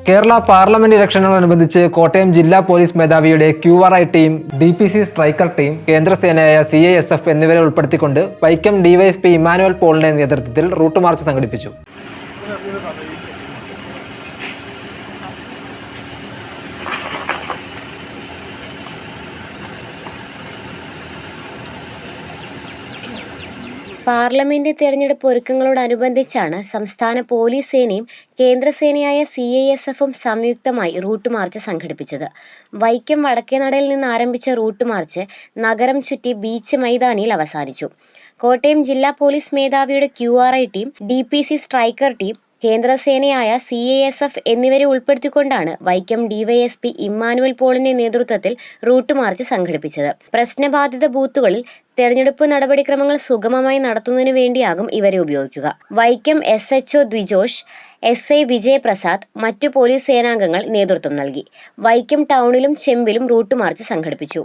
Kerala parliament ഇലക്ഷനോടനുബന്ധിച്ച് Kottayam ജില്ലാ police മേധാവിയുടെ QRI team, DPC striker team, കേന്ദ്രസേനയായ CISF എന്നിവരെ ഉൾപ്പെടുത്തിക്കൊണ്ട് വൈക്കം ഡിവൈഎസ്പി ഇമ്മാനുവൽ പോളിന്റെ നേതൃത്വത്തിൽ റൂട്ട് മാർച്ച് സംഘടിപ്പിച്ചു. പാർലമെന്റ് തെരഞ്ഞെടുപ്പ് ഒരുക്കങ്ങളോടനുബന്ധിച്ചാണ് സംസ്ഥാന പോലീസ് സേനയും കേന്ദ്രസേനയായ CISFും സംയുക്തമായി റൂട്ട് മാർച്ച് സംഘടിപ്പിച്ചത്. വൈക്കം വടക്കേനടയിൽ നിന്ന് ആരംഭിച്ച റൂട്ട് മാർച്ച് നഗരം ചുറ്റി ബീച്ച് മൈതാനിയിൽ അവസാനിച്ചു. കോട്ടയം ജില്ലാ പോലീസ് മേധാവിയുടെ QRI team, DPC striker team, കേന്ദ്രസേനയായ CISF എന്നിവരെ ഉൾപ്പെടുത്തിക്കൊണ്ടാണ് വൈക്കം ഡിവൈഎസ്പി ഇമ്മാനുവൽ പോളിന്റെ നേതൃത്വത്തിൽ റൂട്ട് മാർച്ച് സംഘടിപ്പിച്ചത്. പ്രശ്നബാധിത ബൂത്തുകളിൽ തെരഞ്ഞെടുപ്പ് നടപടിക്രമങ്ങൾ സുഗമമായി നടത്തുന്നതിനു വേണ്ടിയാകും ഇവരെ ഉപയോഗിക്കുക. വൈക്കം SHO ദ്വിജോഷ്, SI വിജയപ്രസാദ്, മറ്റു പോലീസ് സേനാംഗങ്ങൾ നേതൃത്വം നൽകി. വൈക്കം ടൗണിലും ചെമ്പിലും റൂട്ട് മാർച്ച് സംഘടിപ്പിച്ചു.